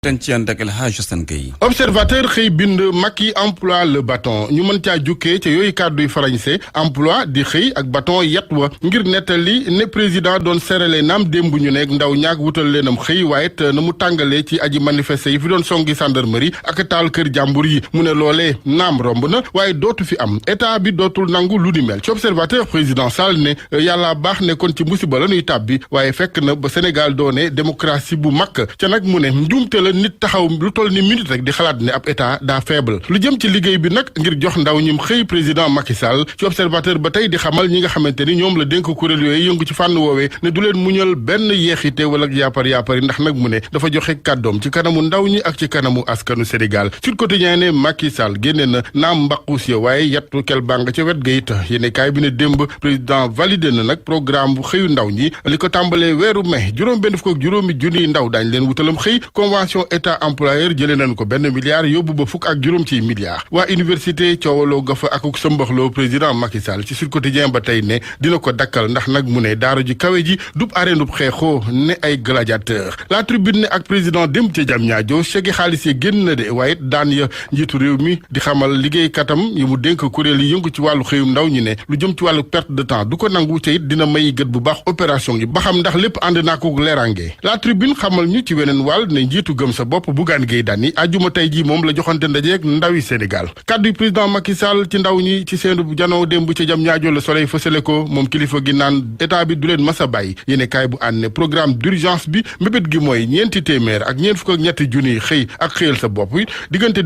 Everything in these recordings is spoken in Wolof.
ten ci ànd ak El Hadj Assane Gueye. Observateur xëy bind Macky emploie le bâton ñu mën caa jukkee ca yooyu kàdduy français emploi di xëy ak bâton yet wa ngir nettali ne président doon serale naam démb ñu nekk ndaw ñaag wutal leenam xëy waaye it na mu tàngalee ci aji manifester yi fi doon songi gendarmerie ak taal kër jàmbur yi mu ne loolee naam romb na waaye dootu fi am état bi dootul nangu lu ni mel ci observateur président Sall ne yàlla baax ne kon ci musiba la ñuy tàbbi waaye fekk na ba Sénégal doone démocratie bu mag ca nag mu ne njuumte la nit taxaw lu toll ni minute rek di xalaat ne ab état daa faible lu jëm ci liggéey bi nag ngir jox ndaw ñim xëy président Macky Sall ci observateur ba tey di xamal ñi nga xamante ni ñoom la dénk kuréel yooyu yëngu ci fànn woowee ne du leen muñal benn yeexite wala yaapari ndax nag mu ne dafa joxe kàddoom ci kanamu ndaw ñi ak ci kanamu askanu Sénégal Sud Quotidien ne Macky Sall génne na naam mbaqus ya waaye yattu kel bàng ca wet ga it yéene kaay bi ne démb président validé na nag programme bu xëyu ndaw ñi li ko tàmbalee weeru mai juróom-benn fukk ak juróomi junniy ndaw daañ leen wutalam xëy convention état employeur jëlee nañ ko benn milliard yóbbu ba fukk ak juróom ci milliards waa université coowaloo ga fa akuk sëmbaxloo président Macky Sall ci Sud Quotidien ba tey ne dina ko dakkal ndax nag mu ne daara ji kawe ji dub areenub xeexoo ne ay gladiateur la tribune ne ak président dem ca jam ñaajo chegi xaalis yi génn na de waaye daan ya njiitu réew mi di xamal liggéeykatam yi mu dénk kuréel yi yëngu ci wàllu xëyum ndaw ñi ne lu jëm ci wàllu perte de temps du ko nangu ca it dina may gët bu baax opération yi ba xam ndax lépp ànd naa ko leerange la tribune xamal ñu ci weneen wàll ne njiitu gëm sa bopp Bougane Gueye Dany ajuma tey ji moom la joxante ndajeek ndawi Sénégal kaddu président Macky Sall ci ndaw ñi ci seen janoo démb ci jam ñaajo Le Soleil fësale ko moom kilifa gi naan état bi du leen mas a bàyyi yéene kaay bu ànd ne programme d'urgence bi mbébét gi mooy ñeenti téeméer ak ñeent fukk ak ñetti junniy xëy ak xëyal sa bopp diggante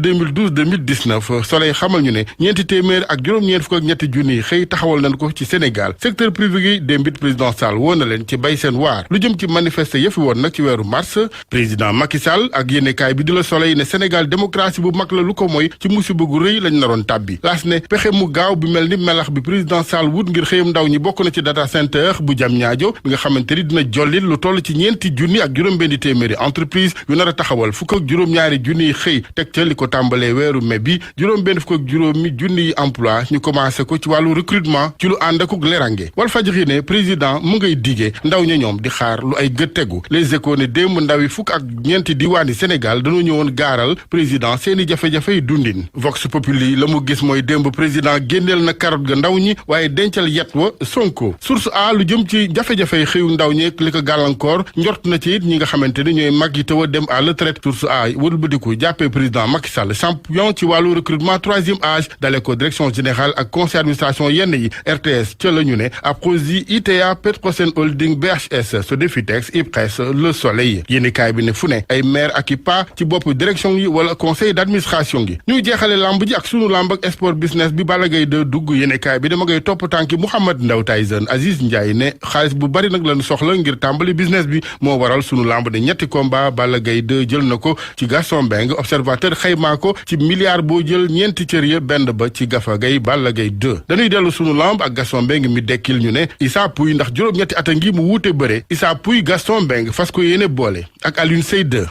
2012-2019 Soleil xamal ñu ne ñeenti téeméer ak juróom-ñeent fukk ak ñetti junniy xëy taxawal nañ ko ci Sénégal secteur privé gi démbit président Sall woo na leen ci bay seen waar lu jëm ci manifester yëfi woon nag ci weeru mars président Macky Sall ak yéenekaay bi di la Soleil ne Sénégal démocratie bu mag la lu ko mooy ci musiba gu rëy lañ naroon tàbbi laas ne pexe mu gaaw bi mel ni melax bi président Sall wut ngir xëyam ndaw ñi bokk na ci data center bu jam ñaajo bi nga xamante ni dina jollil lu toll ci ñeenti junni ak juróom-benni téeméeri entreprise yu nar a taxawal fukk ak juróom-ñaari junniy xëy teg ca li ko tàmbalee weeru mai bi juróom-benn fukk ak juróomi junniy emploi ñu commencé ko ci wàllu recrutement ci lu ànd akuk lerange Walfadjri ne président mu ngay digee ndaw ña ñoom di xaar lu ay gët tegu Les Échos ne démb ndaw yi fukk ak ñeenti diwaani Sénégal dañoo ñëwoon gaaral président seeni jafe-jafe yi dundin Vox Populi la mu gis mooy démb président génneel na carotte ga ndaw ñi waaye dencal yet wa Sonko source a lu jëm ci jafe-jafe yi xëyu ndaw ñeek li ko gàllankoor njort na ci it ñi nga xamante ni ñooy mag yi taw a dem à la retraite source a wëlbatiku jàppee président Macky Sall champion ci wàllu recrutement troisième âge dale ko direction générale ak conseil administration yenn yi RTS ca la ñu ne Aprosi ITA Petrosen Holding BHS Sodefitex IPRES Le Soleil yéenekaay bi ne fu ne ay maire ak i pa ci bopp direction yi wala conseil d'administration gi ñuy jeexale lamb ji ak sunu lamb ak sport business bi Balla Gaye de dugg yéenekaay bi dama ngay topp tànki Mouhamed Ndaw Tyson Aziz Ndiaye ne xaalis bu bari nag lañu soxla ngir tàmbali business bi moo waral sunu lamb ne ñetti combat Balla Gaye de jël na ko ci Gaston Mbengue observateur xaymaa ko ci milliard boo jël ñeenti cër ya benn ba ci Gafa Gaye Balla Gaye 2 dañuy dellu sunu lamb ak Gaston Mbengue mi dekkil ñu ne Issa Pouye ndax juróom-ñetti at a ngi mu wuute bëre Issa Pouye Gaston Mbengue fas ko yéene boole ak Alioune Seye 2